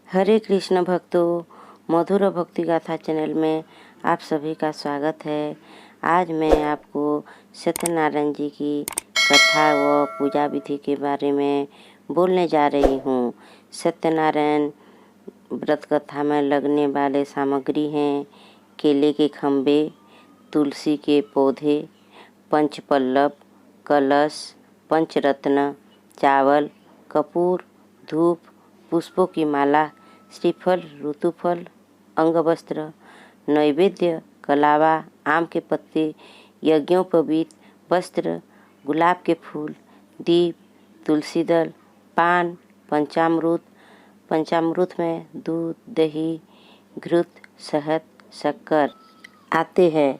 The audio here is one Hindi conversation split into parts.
हरे कृष्ण भक्तों, मधुर भक्ति गाथा चैनल में आप सभी का स्वागत है। आज मैं आपको सत्यनारायण जी की कथा व पूजा विधि के बारे में बोलने जा रही हूँ। सत्यनारायण व्रत कथा में लगने वाले सामग्री हैं केले के खम्भे, तुलसी के पौधे, पंचपल्लव, कलश, पंचरत्न, चावल, कपूर, धूप, पुष्पों की माला, श्रीफल, ऋतुफल, अंगवस्त्र, नैवेद्य, कलावा, आम के पत्ते, यज्ञोपवीत वस्त्र, गुलाब के फूल, दीप, तुलसी दल, पान, पंचामृत। पंचामृत में दूध, दही, घृत, शहद, शक्कर आते हैं।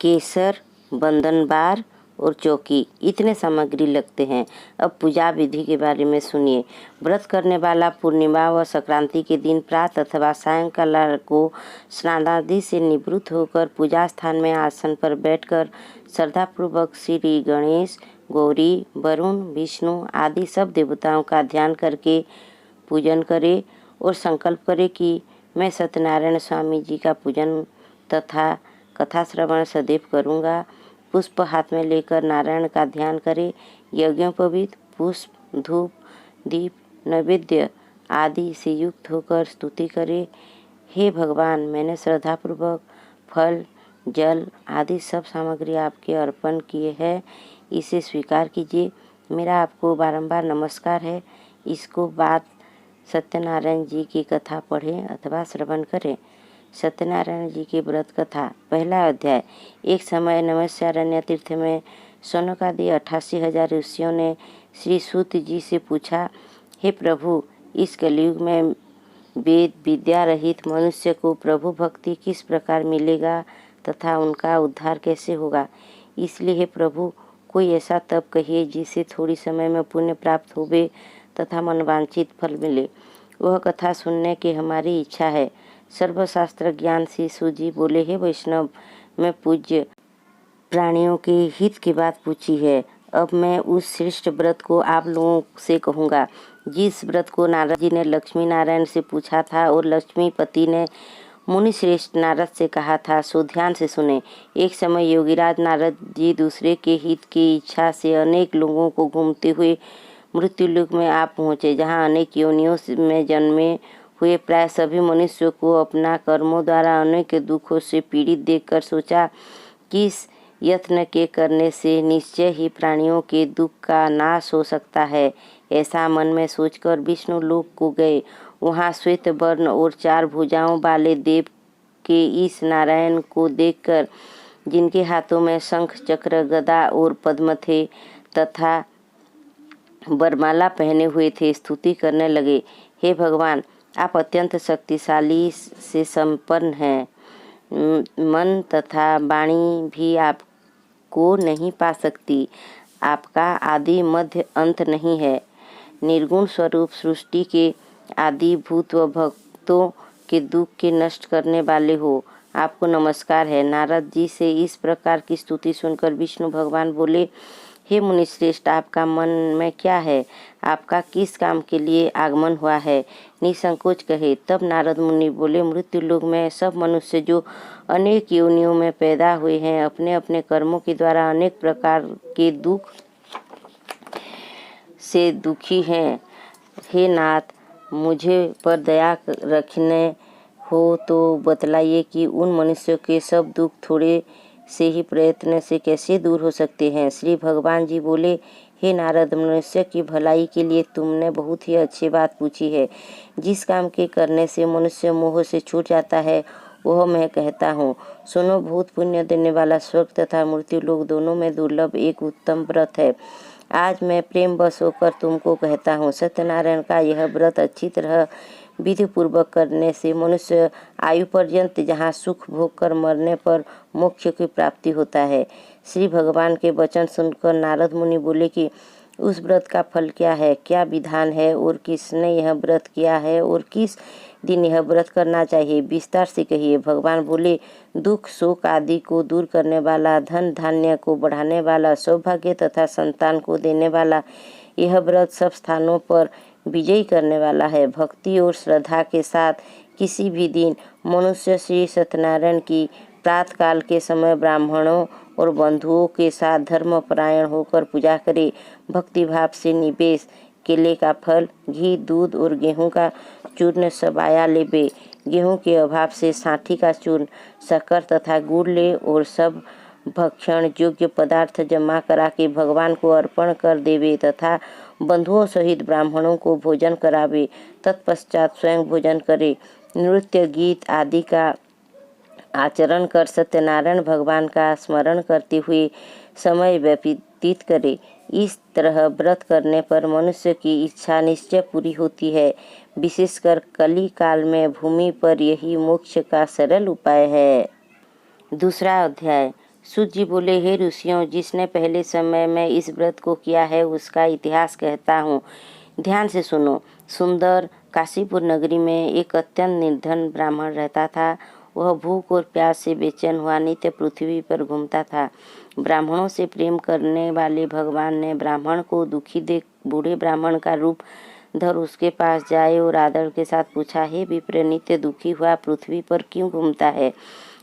केसर, बंधन बार और चौकी, इतने सामग्री लगते हैं। अब पूजा विधि के बारे में सुनिए। व्रत करने वाला पूर्णिमा व संक्रांति के दिन प्रातः अथवा सायंकाल को स्नानादि से निवृत्त होकर पूजा स्थान में आसन पर बैठकर श्रद्धापूर्वक श्री गणेश, गौरी, वरुण, विष्णु आदि सब देवताओं का ध्यान करके पूजन करे और संकल्प करे कि मैं सत्यनारायण स्वामी जी का पूजन तथा कथा श्रवण सदैव करूँगा। पुष्प हाथ में लेकर नारायण का ध्यान करे। यज्ञोपवीत पुष्प, धूप, दीप, नैवेद्य आदि से युक्त होकर स्तुति करे। हे भगवान, मैंने श्रद्धापूर्वक फल, जल आदि सब सामग्री आपके अर्पण किए हैं, इसे स्वीकार कीजिए। मेरा आपको बारंबार नमस्कार है। इसको बाद सत्यनारायण जी की कथा पढ़ें अथवा श्रवण करें। सत्यनारायण जी की व्रत कथा, पहला अध्याय। एक समय नमस्यारण्य तीर्थ में सौनकादि 88,000 ऋषियों ने श्री सूत जी से पूछा, हे प्रभु, इस कलयुग में वेद विद्या रहित मनुष्य को प्रभु भक्ति किस प्रकार मिलेगा तथा उनका उद्धार कैसे होगा? इसलिए हे प्रभु, कोई ऐसा तप कहिए जिससे थोड़ी समय में पुण्य प्राप्त होवे तथा मनवांछित फल मिले। वह कथा सुनने की हमारी इच्छा है। सर्वशास्त्र ज्ञान से सूजी बोले, हे वैष्णव, मैं पूज्य प्राणियों के हित की बात पूछी है। अब मैं उस श्रेष्ठ व्रत को आप लोगों से कहूँगा जिस व्रत को नारद जी ने लक्ष्मी नारायण से पूछा था और लक्ष्मीपति ने मुनि श्रेष्ठ नारद से कहा था। सो ध्यान से सुने। एक समय योगीराज नारद जी दूसरे के हित की इच्छा से अनेक लोगों को घूमते हुए मृत्युलोक में आ पहुँचे, जहाँ अनेक योनियों में जन्मे हुए प्राय सभी मनुष्यों को अपना कर्मों द्वारा अनेक दुखों से पीड़ित देखकर सोचा कि इस यत्न के करने से निश्चय ही प्राणियों के दुख का नाश हो सकता है। ऐसा मन में सोचकर विष्णु लोक को गए। वहाँ श्वेत वर्ण और 4 भुजाओं वाले देव के इस नारायण को देखकर, जिनके हाथों में शंख, चक्र, गदा और पद्म थे तथा वरमाला पहने हुए थे, स्तुति करने लगे। हे भगवान, आप अत्यंत शक्तिशाली से संपन्न हैं। मन तथा वाणी भी आपको नहीं पा सकती। आपका आदि मध्य अंत नहीं है। निर्गुण स्वरूप सृष्टि के आदि भूत व भक्तों के दुख के नष्ट करने वाले हो। आपको नमस्कार है। नारद जी से इस प्रकार की स्तुति सुनकर विष्णु भगवान बोले, हे मुनिश्रेष्ठ, आपका मन में क्या है? आपका किस काम के लिए आगमन हुआ है? निसंकोच कहे। तब नारद मुनि बोले, मृत्युलोक में सब मनुष्य जो अनेक योनियों में पैदा हुए हैं, अपने अपने कर्मों के द्वारा अनेक प्रकार के दुख से दुखी हैं। हे नाथ, मुझे पर दया रखने हो तो बतलाइए कि उन मनुष्यों के सब दुख थोड़े से ही प्रयत्न से कैसे दूर हो सकते हैं। श्री भगवान जी बोले, हे नारद, मनुष्य की भलाई के लिए तुमने बहुत ही अच्छी बात पूछी है। जिस काम के करने से मनुष्य मोह से छूट जाता है, वह मैं कहता हूँ। सुनो, बहुत पुण्य देने वाला स्वर्ग तथा मृत्यु लोक दोनों में दुर्लभ एक उत्तम व्रत है। आज मैं प्रेम बस होकर तुमको कहता हूँ। सत्यनारायण का यह व्रत अच्छी तरह विधि पूर्वक करने से मनुष्य आयु पर्यंत जहाँ सुख भोग कर मरने पर मोक्ष की प्राप्ति होता है। श्री भगवान के वचन सुनकर नारद मुनि बोले कि उस व्रत का फल क्या है, क्या विधान है और किसने यह व्रत किया है और किस दिन यह व्रत करना चाहिए, विस्तार से कहिए। भगवान बोले, दुख शोक आदि को दूर करने वाला, धन धान्य को बढ़ाने वाला, सौभाग्य तथा संतान को देने वाला यह व्रत सब स्थानों पर विजयी करने वाला है। भक्ति और श्रद्धा के साथ किसी भी दिन मनुष्य श्री सत्यनारायण की प्रातःकाल के समय ब्राह्मणों और बंधुओं के साथ धर्मपरायण होकर पूजा करे। भक्ति भाव से निवेश केले का फल, घी, दूध और गेहूं का चूर्ण सबाया लेबे। गेहूं के अभाव से साठी का चूर्ण, शक्कर तथा गुड़ ले और सब भक्षण योग्य पदार्थ जमा करा के भगवान को अर्पण कर देवे तथा बंधुओं सहित ब्राह्मणों को भोजन करावे। तत्पश्चात स्वयं भोजन करे। नृत्य, गीत आदि का आचरण कर सत्यनारायण भगवान का स्मरण करते हुए समय व्यतीत करे। इस तरह व्रत करने पर मनुष्य की इच्छा निश्चय पूरी होती है। विशेषकर कली काल में भूमि पर यही मोक्ष का सरल उपाय है। दूसरा अध्याय। सूत जी बोले, हे ऋषियों, जिसने पहले समय में इस व्रत को किया है उसका इतिहास कहता हूँ, ध्यान से सुनो। सुंदर काशीपुर नगरी में एक अत्यंत निर्धन ब्राह्मण रहता था। वह भूख और प्यास से बेचैन हुआ नित्य पृथ्वी पर घूमता था। ब्राह्मणों से प्रेम करने वाले भगवान ने ब्राह्मण को दुखी देख बूढ़े ब्राह्मण का रूप धर उसके पास जाए और आदर के साथ पूछा, हे विप्र, नित्य दुखी हुआ पृथ्वी पर क्यों घूमता है?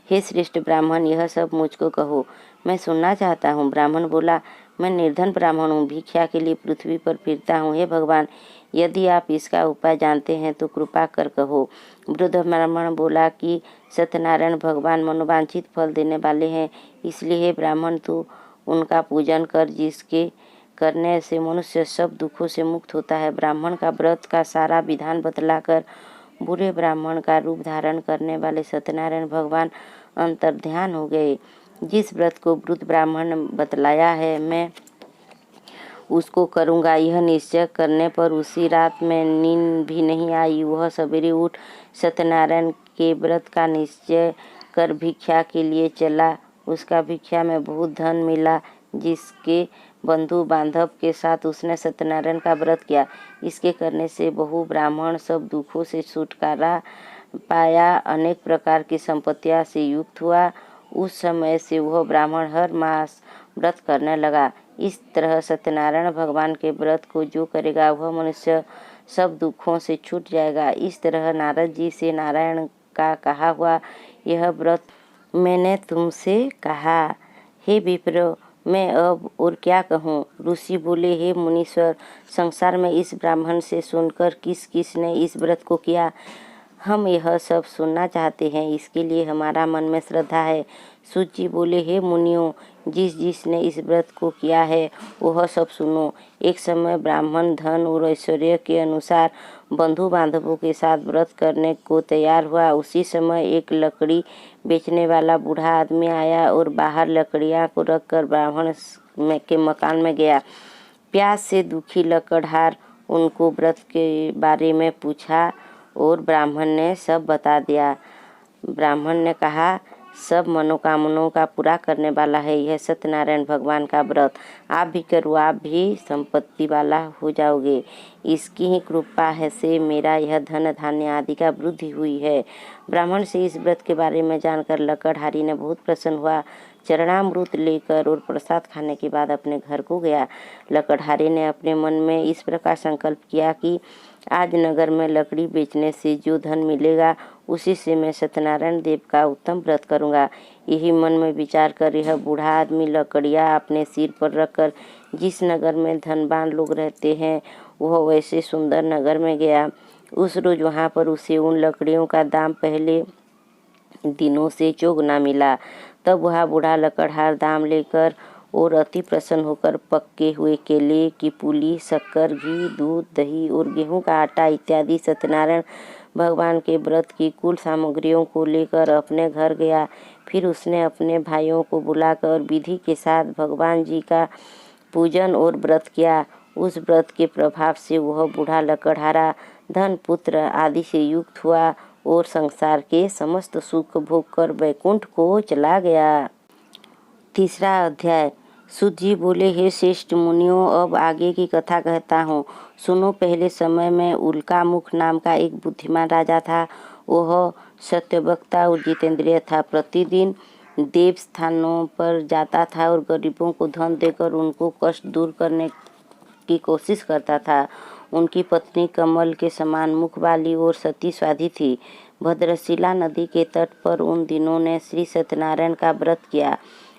हे श्रेष्ठ ब्राह्मण, यह सब मुझको कहो, मैं सुनना चाहता हूँ। ब्राह्मण बोला, मैं निर्धन ब्राह्मण हूँ, भिक्षा के लिए पृथ्वी पर फिरता हूँ। हे भगवान, यदि आप इसका उपाय जानते हैं तो कृपा कर कहो। वृद्ध ब्राह्मण बोला कि सत्यनारायण भगवान मनोवांछित फल देने वाले हैं, इसलिए हे ब्राह्मण, तू उनका पूजन कर, जिसके करने से मनुष्य सब दुखों से मुक्त होता है। ब्राह्मण का व्रत का सारा विधान बतलाकर बूढ़े ब्राह्मण का रूप धारण करने वाले सत्यनारायण भगवान अंतर्ध्यान हो गए। जिस व्रत को वृद्ध ब्राह्मण बतलाया है मैं उसको करूँगा, यह निश्चय करने पर उसी रात में नींद भी नहीं आई। वह सवेरे उठ सत्यनारायण के व्रत का निश्चय कर भिक्षा के लिए चला। उसका भिक्षा में बहुत धन मिला, जिसके बंधु बांधव के साथ उसने सत्यनारायण का व्रत किया। इसके करने से बहु ब्राह्मण सब दुखों से छुटकारा पाया, अनेक प्रकार की संपत्तियों से युक्त हुआ। उस समय से वह ब्राह्मण हर मास व्रत करने लगा। इस तरह सत्यनारायण भगवान के व्रत को जो करेगा वह मनुष्य सब दुखों से छूट जाएगा। इस तरह नारद जी से नारायण का कहा हुआ यह व्रत मैंने तुमसे कहा। हे विप्र, मैं अब और क्या कहूँ? ऋषि बोले, हे मुनीश्वर, संसार में इस ब्राह्मण से सुनकर किस किस ने इस व्रत को किया, हम यह सब सुनना चाहते हैं। इसके लिए हमारा मन में श्रद्धा है। सूत जी बोले, हे मुनियों, जिस जिसने इस व्रत को किया है वह सब सुनो। एक समय ब्राह्मण धन और ऐश्वर्य के अनुसार बंधु बांधवों के साथ व्रत करने को तैयार हुआ। उसी समय एक लकड़ी बेचने वाला बूढ़ा आदमी आया और बाहर लकड़ियां को रखकर ब्राह्मण के मकान में गया। प्यास से दुखी लकड़हार उनको व्रत के बारे में पूछा और ब्राह्मण ने सब बता दिया। ब्राह्मण ने कहा, सब मनोकामनाओं का पूरा करने वाला है यह सत्यनारायण भगवान का व्रत। आप भी करो, आप भी संपत्ति वाला हो जाओगे। इसकी ही कृपा है से मेरा यह धन धान्य आदि का वृद्धि हुई है। ब्राह्मण से इस व्रत के बारे में जानकर लकड़हारी ने बहुत प्रसन्न हुआ। चरणामृत लेकर और प्रसाद खाने के बाद अपने घर को गया। लकड़हारी ने अपने मन में इस प्रकार संकल्प किया कि आज नगर में लकड़ी बेचने से जो धन मिलेगा उसी से मैं सत्यनारायण देव का उत्तम व्रत करूंगा। यही मन में विचार कर यह बूढ़ा आदमी लकड़ियां अपने सिर पर रखकर जिस नगर में धनवान लोग रहते हैं वह वैसे सुंदर नगर में गया। उस रोज वहां पर उसे उन लकड़ियों का दाम पहले दिनों से चौगुना मिला। तब वह बूढ़ा लकड़हार दाम लेकर और अति प्रसन्न होकर पके हुए केले की पूली, शक्कर, घी, दूध, दही और गेहूं का आटा इत्यादि सत्यनारायण भगवान के व्रत की कुल सामग्रियों को लेकर अपने घर गया। फिर उसने अपने भाइयों को बुलाकर विधि के साथ भगवान जी का पूजन और व्रत किया। उस व्रत के प्रभाव से वह बूढ़ा लकड़हारा धन, पुत्र आदि से युक्त हुआ और संसार के समस्त सुख भोग कर वैकुंठ को चला गया। तीसरा अध्याय। सूत जी बोले, हे श्रेष्ठ मुनियों, अब आगे की कथा कहता हूँ, सुनो। पहले समय में उल्कामुख नाम का एक बुद्धिमान राजा था। वह सत्यवक्ता और जितेंद्रिय था। प्रतिदिन देव स्थानों पर जाता था और गरीबों को धन देकर उनको कष्ट दूर करने की कोशिश करता था। उनकी पत्नी कमल के समान मुख वाली और सती स्वाधि थी। भद्रशिला नदी के तट पर उन दिनों ने श्री सत्यनारायण का व्रत किया।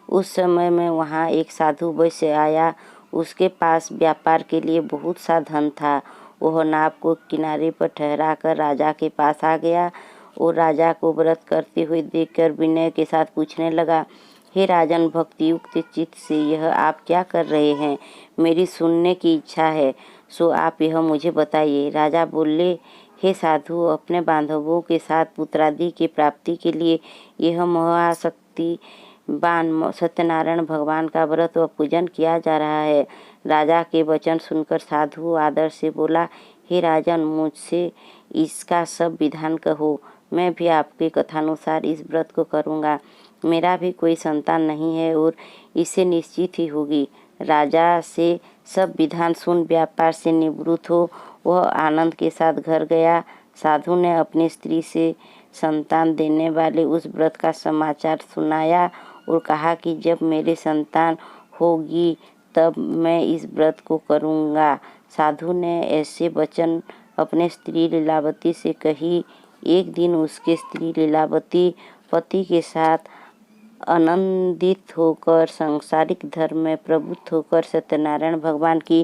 उस समय में वहाँ एक साधु वैश्य आया। उसके पास व्यापार के लिए बहुत सा धन था। वह नाव को किनारे पर ठहरा कर राजा के पास आ गया और राजा को व्रत करते हुए देखकर विनय के साथ पूछने लगा, हे राजन, भक्तियुक्त चित्त से यह आप क्या कर रहे हैं? मेरी सुनने की इच्छा है, सो आप यह मुझे बताइए। राजा बोले, हे साधु, अपने बांधवों के साथ पुत्रादि की प्राप्ति के लिए यह महाशक्तिवान सत्यनारायण भगवान का व्रत व पूजन किया जा रहा है। राजा के वचन सुनकर साधु आदर से बोला, हे राजन, मुझसे इसका सब विधान कहो। मैं भी आपके कथानुसार इस व्रत को करूँगा। मेरा भी कोई संतान नहीं है और इससे निश्चित ही होगी। राजा से सब विधान सुन व्यापार से निवृत्त हो वह आनंद के साथ घर गया। साधु ने अपनी स्त्री से संतान देने वाले उस व्रत का समाचार सुनाया और कहा कि जब मेरे संतान होगी तब मैं इस व्रत को करूँगा। साधु ने ऐसे वचन अपने स्त्री लीलावती से कही। एक दिन उसके स्त्री लीलावती पति के साथ आनंदित होकर सांसारिक धर्म में प्रवृत्त होकर सत्यनारायण भगवान की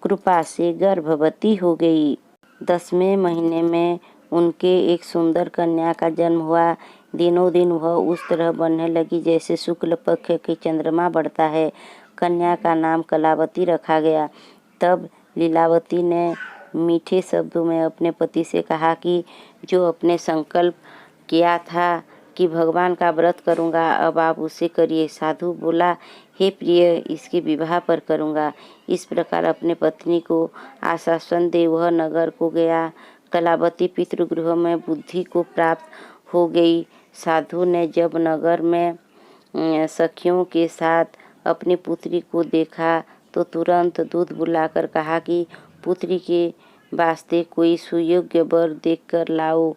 कृपा से गर्भवती हो गई। 10वें महीने में उनके एक सुंदर कन्या का जन्म हुआ। दिनों दिन वह उस तरह बढ़ने लगी जैसे शुक्ल पक्ष के चंद्रमा बढ़ता है। कन्या का नाम कलावती रखा गया। तब लीलावती ने मीठे शब्दों में अपने पति से कहा कि जो अपने संकल्प किया था कि भगवान का व्रत करूँगा, अब आप उसे करिए। साधु बोला, हे प्रिय, इसके विवाह पर करूँगा। इस प्रकार अपने पत्नी को आश्वासन दे वह नगर को गया। कलावती पितृगृह में बुद्धि को प्राप्त हो गई। साधु ने जब नगर में सखियों के साथ अपनी पुत्री को देखा तो तुरंत दूध बुलाकर कहा कि पुत्री के वास्ते कोई सुयोग्य वर देखकर लाओ।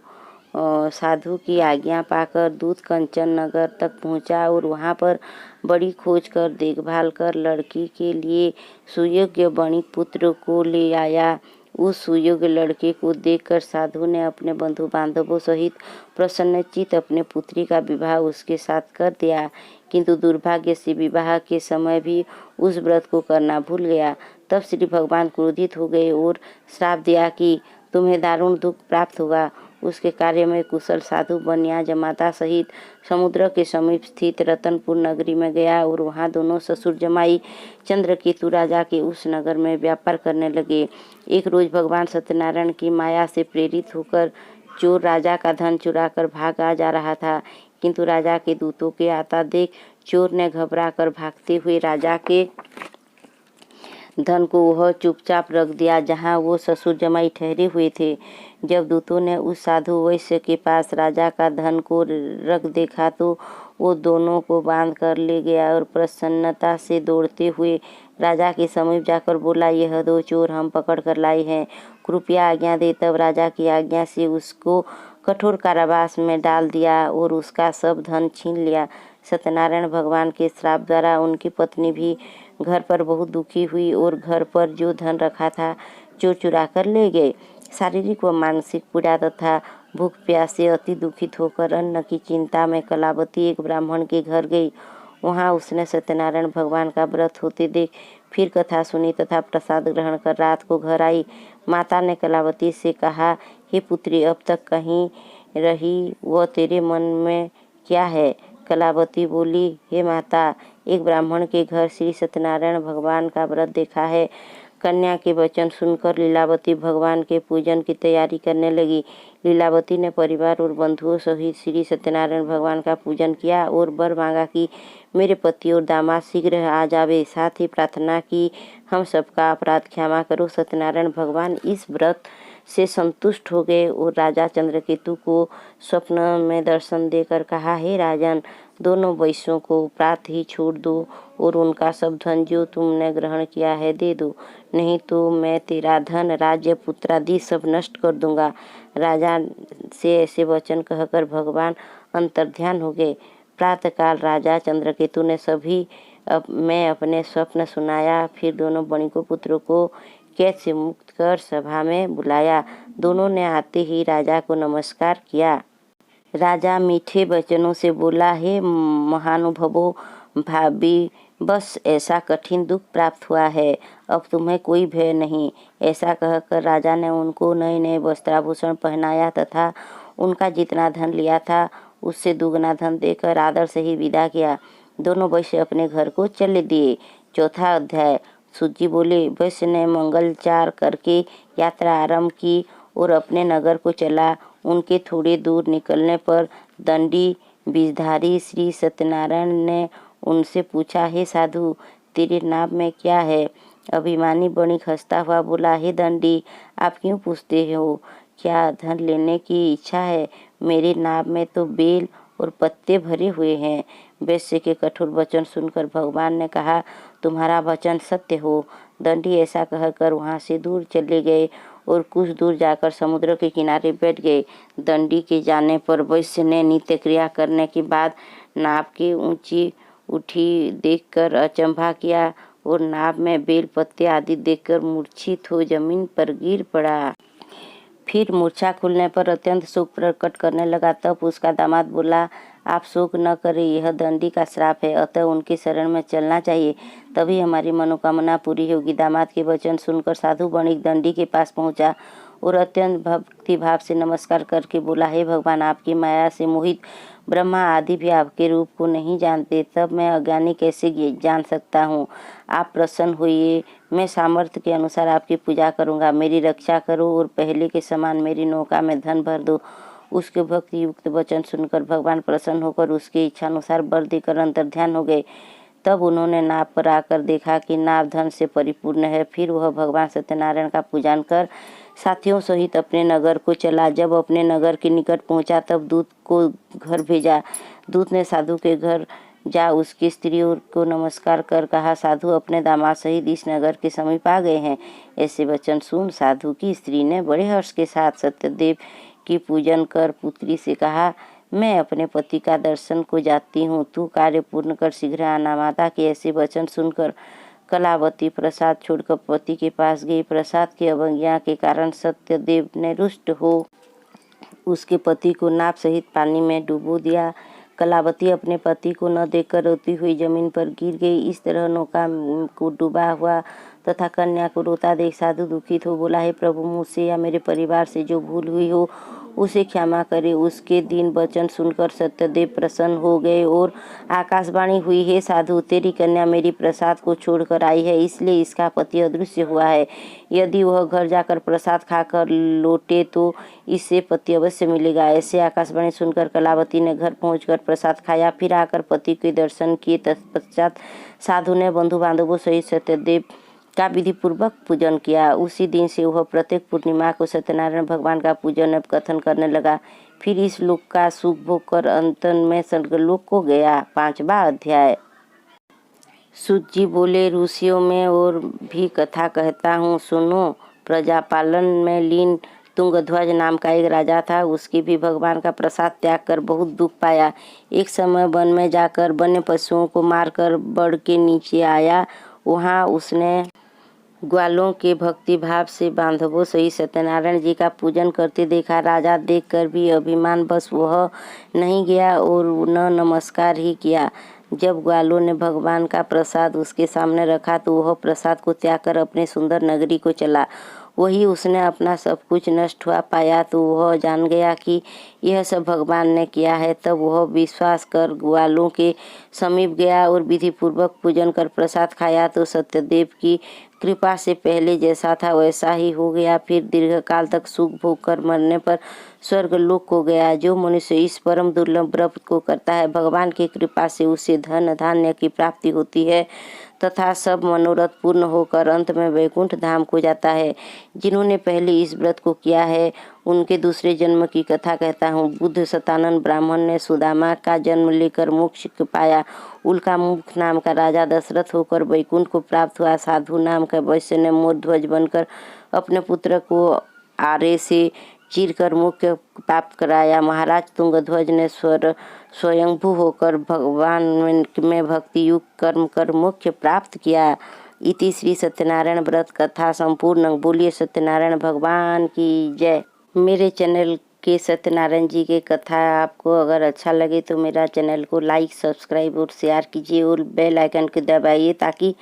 साधु की आज्ञा पाकर दूत कंचन नगर तक पहुंचा और वहां पर बड़ी खोज कर देखभाल कर लड़की के लिए सुयोग्य वणिक पुत्र को ले आया। उस सुयोग्य लड़के को देखकर साधु ने अपने बंधु बांधवों सहित प्रसन्नचित्त अपने पुत्री का विवाह उसके साथ कर दिया। किंतु दुर्भाग्य से विवाह के समय भी उस व्रत को करना भूल गया। तब श्री भगवान क्रोधित हो गए और श्राप दिया कि तुम्हें दारुण दुख प्राप्त होगा। उसके कार्य में कुशल साधु बनिया जमाता सहित समुद्र के समीप स्थित रतनपुर नगरी में गया और वहां दोनों ससुर जमाई चंद्रकेतु राजा के उस नगर में व्यापार करने लगे। एक रोज भगवान सत्यनारायण की माया से प्रेरित होकर चोर राजा का धन चुराकर भागा जा रहा था, किंतु राजा के दूतों के आता देख चोर ने घबराकर भागते हुए राजा के धन को वह चुपचाप रख दिया जहाँ वो ससुर जमाई ठहरे हुए थे। जब दूतों ने उस साधु वैश्य के पास राजा का धन को रख देखा तो वो दोनों को बांध कर ले गया और प्रसन्नता से दौड़ते हुए राजा के समीप जाकर बोला, यह दो चोर हम पकड़ कर लाए हैं, कृपया आज्ञा दे। तब राजा की आज्ञा से उसको कठोर कारावास में डाल दिया और उसका सब धन छीन लिया। सत्यनारायण भगवान के श्राप द्वारा उनकी पत्नी भी घर पर बहुत दुखी हुई और घर पर जो धन रखा था चोर चुरा कर ले गए। शारीरिक व मानसिक पीड़ा तथा भूख प्यास से अति दुखित होकर अन्न की चिंता में कलावती एक ब्राह्मण के घर गई। वहां उसने सत्यनारायण भगवान का व्रत होते देख फिर कथा सुनी तथा प्रसाद ग्रहण कर रात को घर आई। माता ने कलावती से कहा, हे पुत्री, अब तक कहीं रही व तेरे मन में क्या है? कलावती बोली, हे माता, एक ब्राह्मण के घर श्री सत्यनारायण भगवान का व्रत देखा है। कन्या के वचन सुनकर लीलावती भगवान के पूजन की तैयारी करने लगी। लीलावती ने परिवार और बंधुओं सहित श्री सत्यनारायण भगवान का पूजन किया और वर मांगा कि मेरे पति और दामाद शीघ्र आ जावे। साथ ही प्रार्थना की, हम सबका अपराध क्षमा करो। सत्यनारायण भगवान इस व्रत से संतुष्ट हो गए और राजा चंद्रकेतु को स्वप्न में दर्शन देकर कहा, हे राजन, दोनों वैश्यों को प्रात ही छोड़ दो और उनका सब धन जो तुमने ग्रहण किया है दे दो, नहीं तो मैं तेरा धन, राज्य, पुत्रादि सब नष्ट कर दूंगा। राजा से ऐसे वचन कहकर भगवान अंतर्ध्यान हो गए। प्रातःकाल राजा चंद्रकेतु ने सभी मैं अपने स्वप्न सुनाया। फिर दोनों वणिकों पुत्रों को कैद से मुक्त कर सभा में बुलाया। दोनों ने आते ही राजा को नमस्कार किया। राजा मीठे वचनों से बोला, हे महानुभावों, भाभी बस ऐसा कठिन दुख प्राप्त हुआ है, अब तुम्हें कोई भय नहीं। ऐसा कहकर राजा ने उनको नए नए वस्त्राभूषण पहनाया तथा उनका जितना धन लिया था उससे दुगना धन देकर आदर से ही विदा किया। दोनों वैश्य अपने घर को चले दिए। चौथा अध्याय। सूत जी बोले, वैश्य ने मंगलचार करके यात्रा आरंभ की और अपने नगर को चला। उनके थोड़े दूर निकलने पर दंडी बीजधारी श्री सत्यनारायण ने उनसे पूछा, हे साधु, तेरे नाम में क्या है? अभिमानी बणिक हंसता हुआ बोला, हे दंडी, आप क्यों पूछते हो? क्या धन लेने की इच्छा है? मेरे नाम में तो बेल और पत्ते भरे हुए हैं। वैश्य के कठोर वचन सुनकर भगवान ने कहा, तुम्हारा वचन सत्य हो। दंडी ऐसा कहकर वहां से दूर चले गए और कुछ दूर जाकर समुद्र के किनारे बैठ गए। दंडी के जाने पर वैश्य ने नित्य क्रिया करने के बाद नाव की ऊंची उठी देखकर अचंभा किया और नाव में बेल पत्ते आदि देखकर मूर्छित हो जमीन पर गिर पड़ा। फिर मूर्छा खुलने पर अत्यंत शोक प्रकट करने लगा। तब उसका दामाद बोला, आप शोक न करें, यह दंडी का श्राप है, अतः उनके शरण में चलना चाहिए, तभी हमारी मनोकामना पूरी होगी। दामाद के वचन सुनकर साधु बणिक दंडी के पास पहुंचा और अत्यंत भक्ति भाव से नमस्कार करके बोला, हे भगवान, आपकी माया से मोहित ब्रह्मा आदि भी आपके रूप को नहीं जानते, तब मैं अज्ञानी कैसे जान सकता हूँ। आप प्रसन्न होइए, मैं सामर्थ्य के अनुसार आपकी पूजा करूँगा। मेरी रक्षा करो और पहले के समान मेरी नौका में धन भर दो। उसके भक्ति युक्त वचन सुनकर भगवान प्रसन्न होकर उसके इच्छा अनुसार वर देकर अंतर्ध्यान हो गए। तब उन्होंने नाव पर आकर देखा कि नाव धन से परिपूर्ण है। फिर वह भगवान सत्यनारायण का पूजन कर साथियों सहित अपने नगर को चला। जब अपने नगर के निकट पहुंचा तब दूत को घर भेजा। दूत ने साधु के घर जा उसकी स्त्रियों को नमस्कार कर कहा, साधु अपने दामाद सहित इस नगर के समीप आ गए हैं। ऐसे वचन सुन साधु की स्त्री ने बड़े हर्ष के साथ सत्यदेव की पूजन कर पुत्री से कहा, मैं अपने पति का दर्शन को जाती हूँ, तू कार्य पूर्ण कर शीघ्र आना। माता के ऐसे वचन सुनकर कलावती प्रसाद छोड़कर पति के पास गई। प्रसाद की अवज्ञा के कारण सत्यदेव ने रुष्ट हो उसके पति को नाव सहित पानी में डुबो दिया। कलावती अपने पति को न देखकर रोती हुई जमीन पर गिर गई। इस तरह नौका को डूबा हुआ तथा कन्या को रोता देख साधु दुखित हो बोला, हे प्रभु, मुझसे या मेरे परिवार से जो भूल हुई हो उसे क्षमा करे। उसके दीन वचन सुनकर सत्यदेव प्रसन्न हो गए और आकाशवाणी हुई, हे साधु, तेरी कन्या मेरी प्रसाद को छोड़कर आई है, इसलिए इसका पति अदृश्य हुआ है। यदि वह घर जाकर प्रसाद खाकर लौटे तो इससे पति अवश्य मिलेगा। ऐसे आकाशवाणी सुनकर कलावती ने घर पहुंचकर प्रसाद खाया, फिर आकर पति के दर्शन किए। तत्पश्चात साधु ने बंधु बांधवों सहित सत्यदेव का विधि पूर्वक पूजन किया। उसी दिन से वह प्रत्येक पूर्णिमा को सत्यनारायण भगवान का पूजन एवं कथन करने लगा। फिर इस लोक का सुख भोग कर अंत में स्वर्गलोक को गया। 5वां अध्याय। सूत जी बोले, ऋषियों में और भी कथा कहता हूँ, सुनो। प्रजापालन में लीन तुंगध्वज नाम का एक राजा था। उसकी भी भगवान का प्रसाद त्याग कर बहुत दुख पाया। एक समय वन में जाकर वन्य पशुओं को मारकर बड़ के नीचे आया। वहाँ उसने ग्वालों के भक्ति भाव से बांधवों सहित सत्यनारायण जी का पूजन करते देखा। राजा देखकर भी अभिमान बस वह नहीं गया और न नमस्कार ही किया। जब ग्वालों ने भगवान का प्रसाद उसके सामने रखा तो वह प्रसाद को त्याग कर अपने सुंदर नगरी को चला। वही उसने अपना सब कुछ नष्ट हुआ पाया तो वह जान गया कि यह सब भगवान ने किया है। तब वह विश्वास कर ग्वालों के समीप गया और विधि पूर्वक पूजन कर प्रसाद खाया तो सत्यदेव की कृपा से पहले जैसा था वैसा ही हो गया। फिर दीर्घकाल तक सुख भोग कर मरने पर स्वर्गलोक को गया। जो मनुष्य इस परम दुर्लभ व्रत को करता है, भगवान की कृपा से उसे धन धान्य की प्राप्ति होती है तथा सब मनोरथ पूर्ण होकर अंत में वैकुंठ धाम को जाता है। जिन्होंने पहले इस व्रत को किया है उनके दूसरे जन्म की कथा कहता हूँ। बुद्ध शतानन ब्राह्मण ने सुदामा का जन्म लेकर मोक्ष पाया। उल्का मुख नाम का राजा दशरथ होकर वैकुंठ को प्राप्त हुआ। साधु नाम का वैश्य ने मोरध्वज बनकर अपने पुत्र को आरे से चीरकर मुख्य प्राप्त कराया। महाराज तुंगध्वज ने स्वयंभू होकर भगवान में भक्ति युक्त कर्म कर मुख्य प्राप्त किया। इति श्री सत्यनारायण व्रत कथा संपूर्ण। बोलिए सत्यनारायण भगवान की जय। मेरे चैनल के सत्यनारायण जी के कथा आपको अगर अच्छा लगे तो मेरा चैनल को लाइक, सब्सक्राइब और शेयर कीजिए और बेल आइकन को दबाइए ताकि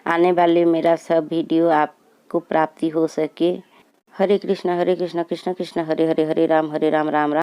आने वाले मेरा सब वीडियो आपको प्राप्ति हो सके। हरे कृष्ण कृष्ण कृष्ण हरे हरे, हरे राम राम राम।